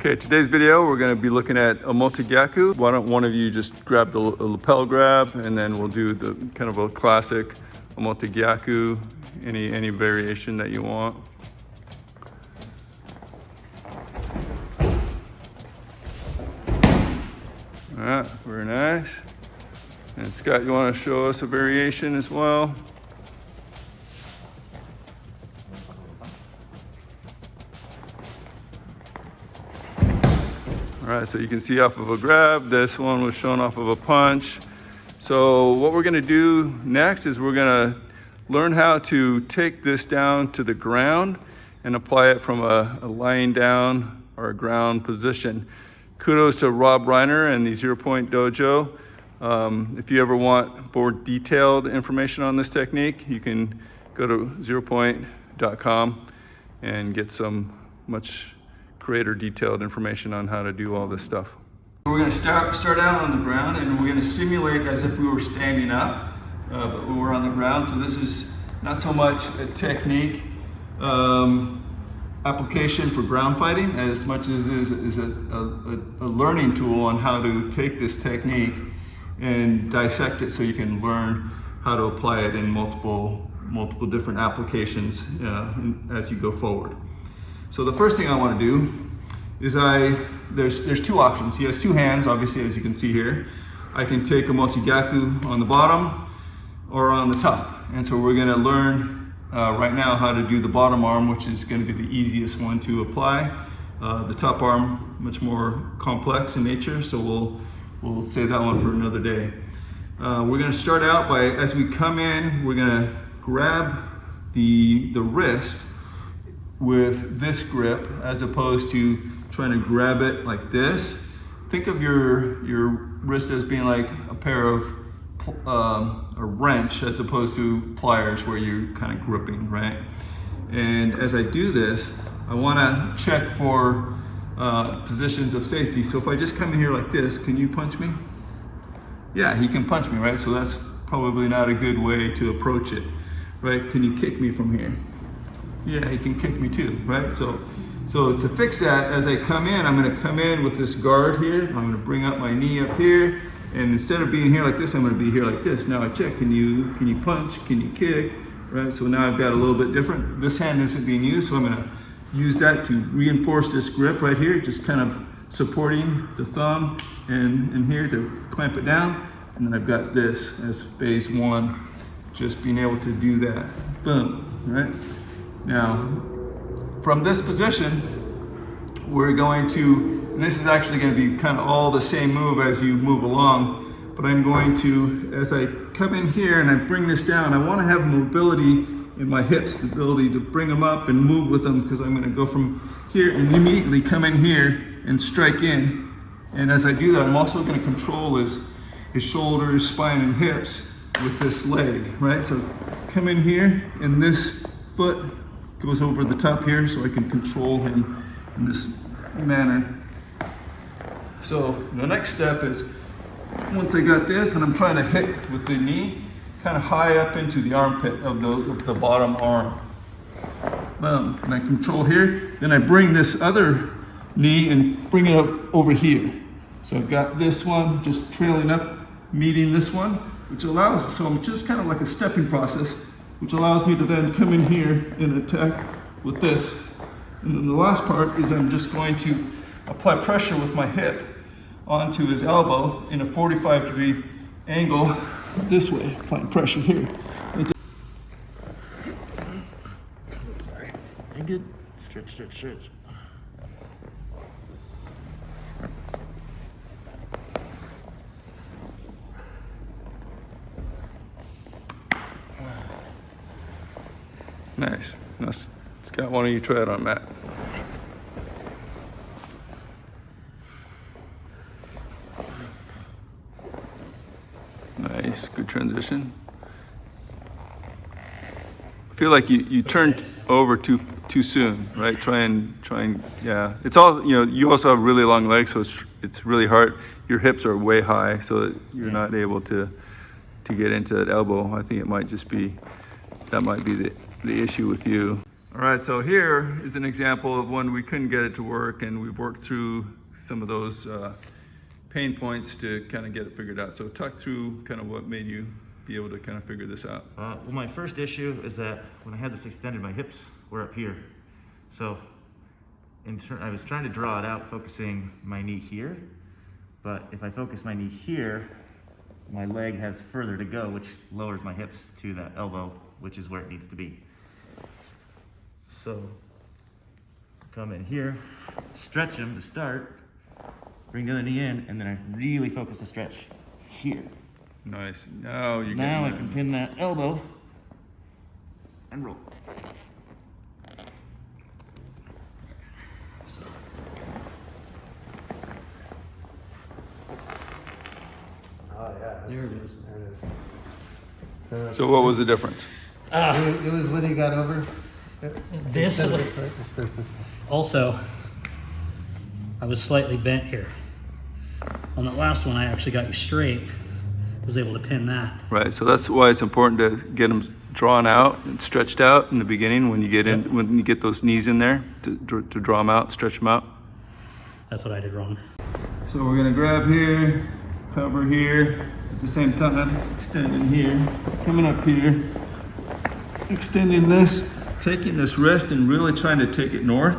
Okay, today's video, we're gonna be looking at Omote Gyaku. Why don't one of you just grab the lapel grab, and then we'll do the kind of a classic Omote Gyaku, any variation that you want. All right, very nice. And Scott, you wanna show us a variation as well? All right, so you can see off of a grab, this one was shown off of a punch. So what we're gonna do next is we're gonna learn how to take this down to the ground and apply it from a lying down or a ground position. Kudos to Rob Reiner and the 0 Point Dojo. If you ever want more detailed information on this technique, you can go to zeropoint.com and get some much greater detailed information on how to do all this stuff. We're going to start out on the ground, and we're going to simulate as if we were standing up, but we're on the ground. So this is not so much a technique application for ground fighting as much as is a learning tool on how to take this technique and dissect it so you can learn how to apply it in multiple different applications as you go forward. So the first thing I want to do is there's two options. He has two hands, obviously, as you can see here. I can take Omote Gyaku on the bottom or on the top. And so we're going to learn right now how to do the bottom arm, which is going to be the easiest one to apply. The top arm, much more complex in nature, so we'll save that one for another day. We're going to start out by, as we come in, we're going to grab the wrist with this grip as opposed to trying to grab it like this. Think of your wrist as being like a pair of a wrench as opposed to pliers where you're kind of gripping, right? And as I do this, I want to check for positions of safety. So if I just come in here like this, can you punch me? Yeah, he can punch me, right? So that's probably not a good way to approach it, right? Can you kick me from here? Yeah, he can kick me too, right? So to fix that, as I come in, I'm gonna come in with this guard here. I'm gonna bring up my knee up here, and instead of being here like this, I'm gonna be here like this. Now I check, can you punch, can you kick, right? So now I've got a little bit different. This hand isn't being used, so I'm gonna use that to reinforce this grip right here, just kind of supporting the thumb and here to clamp it down. And then I've got this as phase one, just being able to do that. Boom, right? Now, from this position, we're going to, and this is actually going to be kind of all the same move as you move along, but I'm going to, as I come in here and I bring this down, I want to have mobility in my hips, the ability to bring them up and move with them, because I'm going to go from here and immediately come in here and strike in. And as I do that, I'm also going to control his shoulders, spine, and hips with this leg, right? So come in here, and this foot goes over the top here so I can control him in this manner. So the next step is, once I got this and I'm trying to hit with the knee, kind of high up into the armpit of the bottom arm. Boom, and I control here. Then I bring this other knee and bring it up over here. So I've got this one just trailing up, meeting this one, which allows, so I'm just kind of like a stepping process, which allows me to then come in here and attack with this. And then the last part is I'm just going to apply pressure with my hip onto his elbow in a 45-degree angle this way, applying pressure here. Sorry. You good? Stretch. Nice. Scott, why don't you try it on Matt? Nice, good transition. I feel like you turned over too soon, right? Try and, yeah. It's all, you also have really long legs, so it's really hard. Your hips are way high, so that you're not able to get into that elbow. I think it might just be, that might be the issue with you. All right, so here is an example of when we couldn't get it to work, and we've worked through some of those pain points to kind of get it figured out. So talk through kind of what made you be able to kind of figure this out. Well, my first issue is that when I had this extended, my hips were up here. So I was trying to draw it out, focusing my knee here. But if I focus my knee here, my leg has further to go, which lowers my hips to that elbow, which is where it needs to be. So come in here, stretch them to start, bring the other knee in, and then I really focus the stretch here. Nice. Now I can pin that elbow and roll. Oh yeah, There it is. There it is. So what was the difference? It was when he got over. This Instead of way. this way, it starts this way. Also, I was slightly bent here. On the last one, I actually got you straight. Was able to pin that. Right, so that's why it's important to get them drawn out and stretched out in the beginning when you get in, when you get those knees in there to draw them out, stretch them out. That's what I did wrong. So we're gonna grab here, cover here, at the same time, extending here, coming up here, extending this, taking this wrist and really trying to take it north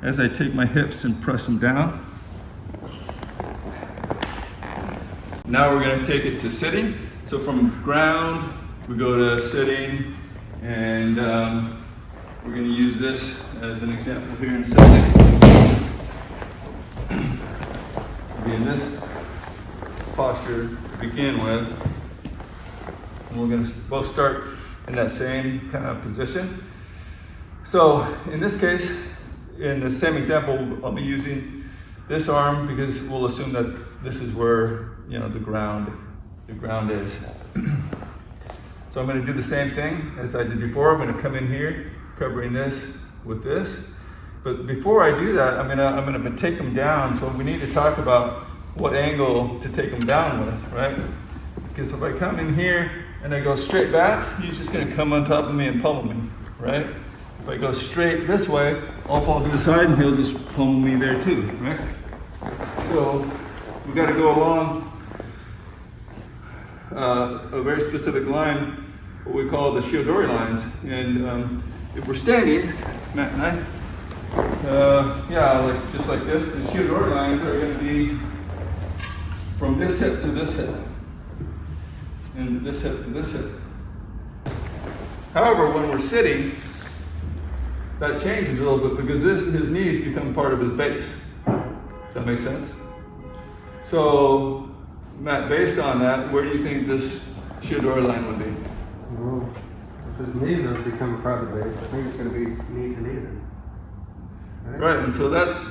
as I take my hips and press them down. Now we're going to take it to sitting. So from ground, we go to sitting, and we're going to use this as an example here in a second. Be in this posture to begin with. And we're going to both start in that same kind of position. So in this case, in the same example, I'll be using this arm because we'll assume that this is where, you know, the ground is. So I'm going to do the same thing as I did before. I'm going to come in here, covering this with this. But before I do that, I'm going to take them down. So we need to talk about what angle to take them down with, right? Because if I come in here and I go straight back, he's just going to come on top of me and pummel me, right? If I go straight this way, I'll fall to the side and he'll just pummel me there too, right? So we've got to go along a very specific line, what we call the Shiodori lines. And if we're standing, Matt and I, like just like this, the Shiodori lines are going to be from this hip to this hip, and this hip to this hip. However, when we're sitting, that changes a little bit because his knees become part of his base. Does that make sense? So, Matt, based on that, where do you think this Shiodori line would be? Well, if his knees have become a part of the base, I think it's going to be knee to knee then. Right, and so that's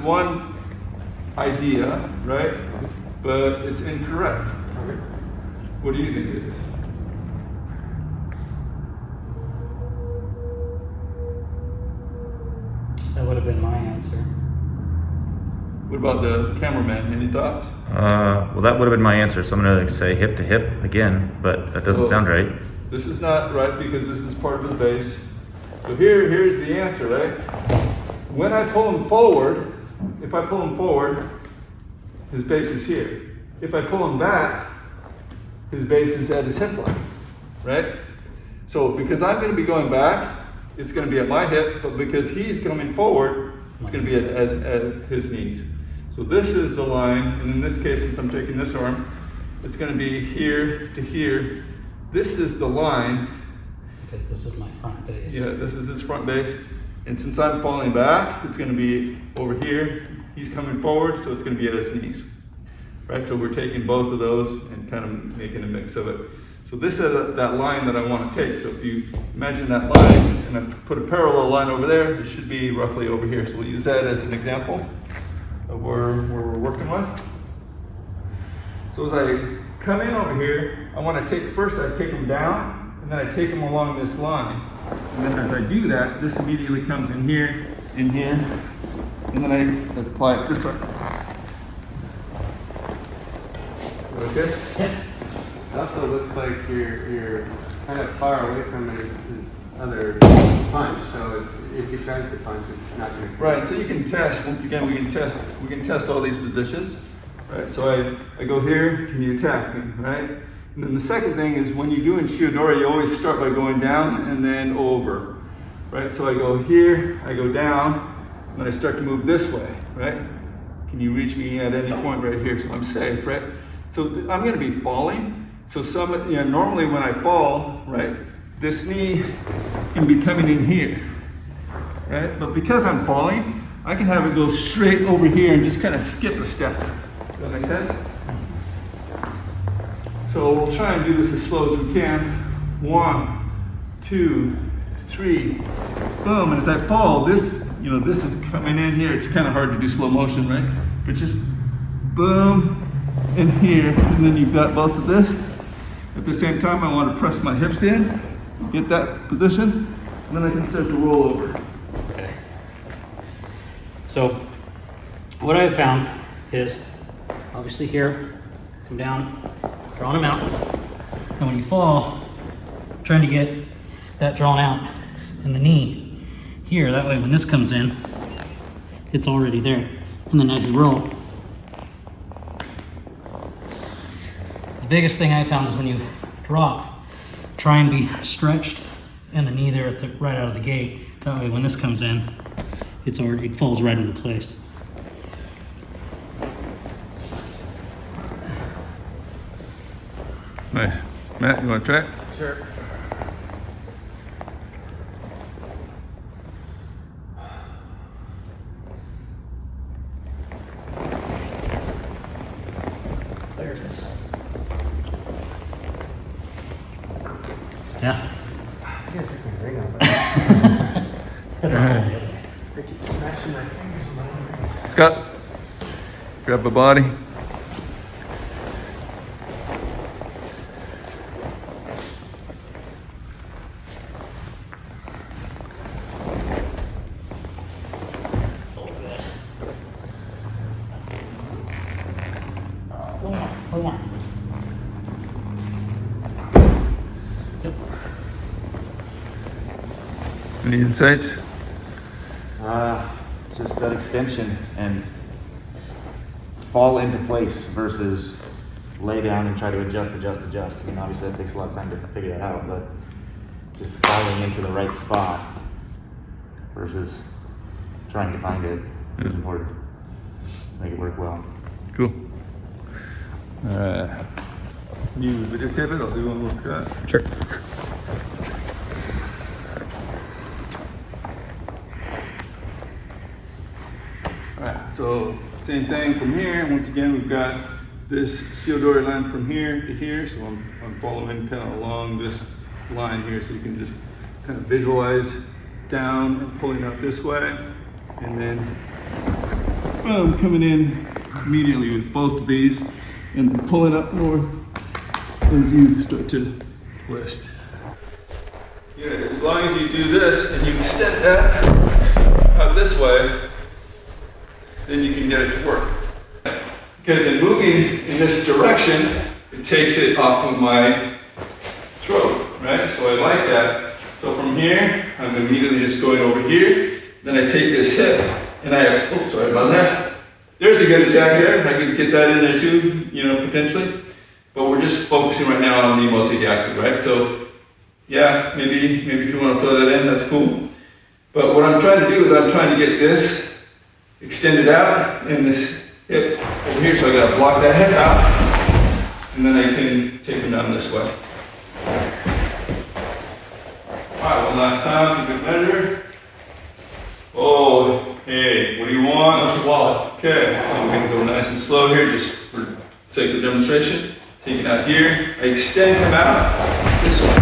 one idea, right? But it's incorrect. Okay. What do you think it is? That would have been my answer. What about the cameraman? Any thoughts? Well, that would have been my answer. So I'm going to say hip to hip again, but that doesn't sound right. This is not right because this is part of his base. So here's the answer, right? When I pull him forward, if I pull him forward, his base is here. If I pull him back, his base is at his hip line, right? So because I'm going to be going back, it's going to be at my hip, but because he's coming forward, it's going to be at his knees. So this is the line, and in this case, since I'm taking this arm, it's going to be here to here. This is the line. Because this is my front base. Yeah, this is his front base. And since I'm falling back, it's going to be over here. He's coming forward, so it's going to be at his knees. Right, so we're taking both of those and kind of making a mix of it. So this is that line that I want to take. So if you imagine that line, and I put a parallel line over there, it should be roughly over here. So we'll use that as an example of where we're working with. So as I come in over here, I want to take, first I take them down, and then I take them along this line. And then as I do that, this immediately comes in here, and then I apply it this way. Okay? It also looks like you're kind of far away from his other punch, so tries to punch, it's not going to. Right, so you can test, once again, we can test all these positions, right? So I go here, can you attack me, right? And then the second thing is when you do in Shiodori, you always start by going down and then over, right? So I go here, I go down, and then I start to move this way, right? Can you reach me at any point right here? So I'm safe, right? So I'm gonna be falling. So normally when I fall, right, this knee is gonna be coming in here, right? But because I'm falling, I can have it go straight over here and just kind of skip a step. Does that make sense? So we'll try and do this as slow as we can. 1, 2, 3, boom. And as I fall, this is coming in here. It's kind of hard to do slow motion, right? But just boom in here, and then you've got both of this. At the same time, I want to press my hips in, get that position, and then I can start to roll over. Okay. So what I've found is obviously here, come down, drawing them out. And when you fall, trying to get that drawn out in the knee here. That way when this comes in, it's already there. And then as you roll, the biggest thing I found is when you drop, try and be stretched and the knee there at right out of the gate. That way when this comes in, it falls right into place. Nice. Matt, you want to try it? Sure. There it is. Yeah. I gotta take my ring off. That's all right. I keep smashing my fingers on my ring. Scott, grab the body. One more. Yep. Any insights? Just that extension and fall into place versus lay down and try to adjust. I mean, obviously that takes a lot of time to figure that out, but just falling into the right spot versus trying to find it is important. Make it work well. Cool. You videotape it? I'll do one with Scott. Sure. Alright, so same thing from here. Once again, we've got this Shiodori line from here to here. So I'm following kind of along this line here. So you can just kind of visualize down and pulling out this way. And then boom, coming in immediately with both of these and pulling up more as you start to twist. Yeah, as long as you do this and you extend that out this way, then you can get it to work. Because in moving in this direction, it takes it off of my throat, right? So I like that. So from here, I'm immediately just going over here. Then I take this hip and oh, sorry about that. There's a good attack there. I could get that in there too, potentially. But we're just focusing right now on the Omote Gyaku, right? So yeah, maybe if you want to throw that in, that's cool. But what I'm trying to do is I'm trying to get this extended out and this hip over here. So I got to block that hip out, and then I can take them down this way. All right, one last time, keep it measured. Oh, hey, what do you want? What's your wallet? Okay, so I'm going to go nice and slow here just for sake of demonstration. Take it out here. I extend him out this way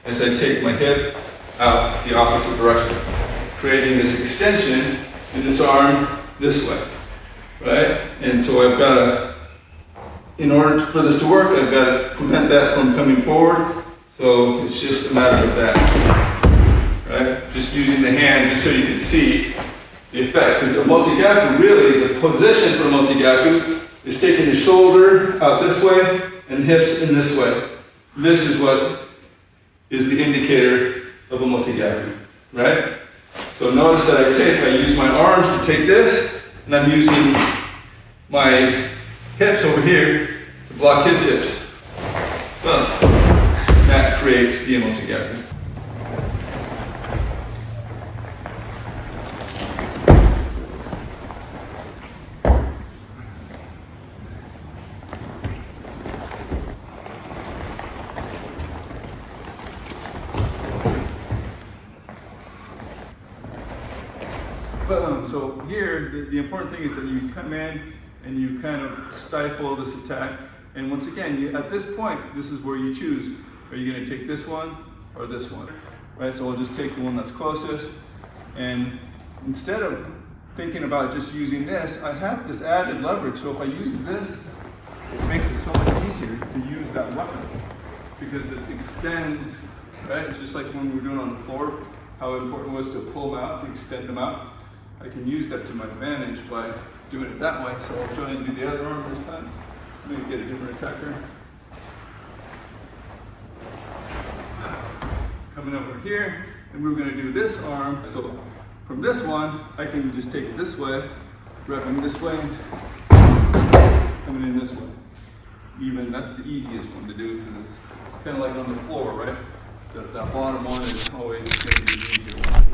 as I take my hip out the opposite direction, creating this extension in this arm this way, right? And so I've got to, in order for this to work, I've got to prevent that from coming forward. So it's just a matter of that, right? Just using the hand just so you can see the effect. Because the Omote Gyaku, really, the position for Omote Gyaku is taking the shoulder out this way and hips in this way. This is what is the indicator of Omote Gyaku, right? So notice that I use my arms to take this, and I'm using my hips over here to block his hips. Well, that creates the Omote Gyaku. So here, the important thing is that you come in and you kind of stifle this attack. And once again, at this point, this is where you choose. Are you going to take this one or this one? Right, so we'll just take the one that's closest. And instead of thinking about just using this, I have this added leverage. So if I use this, it makes it so much easier to use that weapon because it extends, right? It's just like when we were doing on the floor, how important it was to pull them out, to extend them out. I can use that to my advantage by doing it that way. So I'll try and do the other arm this time. Maybe get a different attacker. Coming over here, and we're going to do this arm. So from this one, I can just take it this way, grabbing this way, coming in this way. Even that's the easiest one to do because it's kind of like on the floor, right? That bottom one is always going to be the easier one.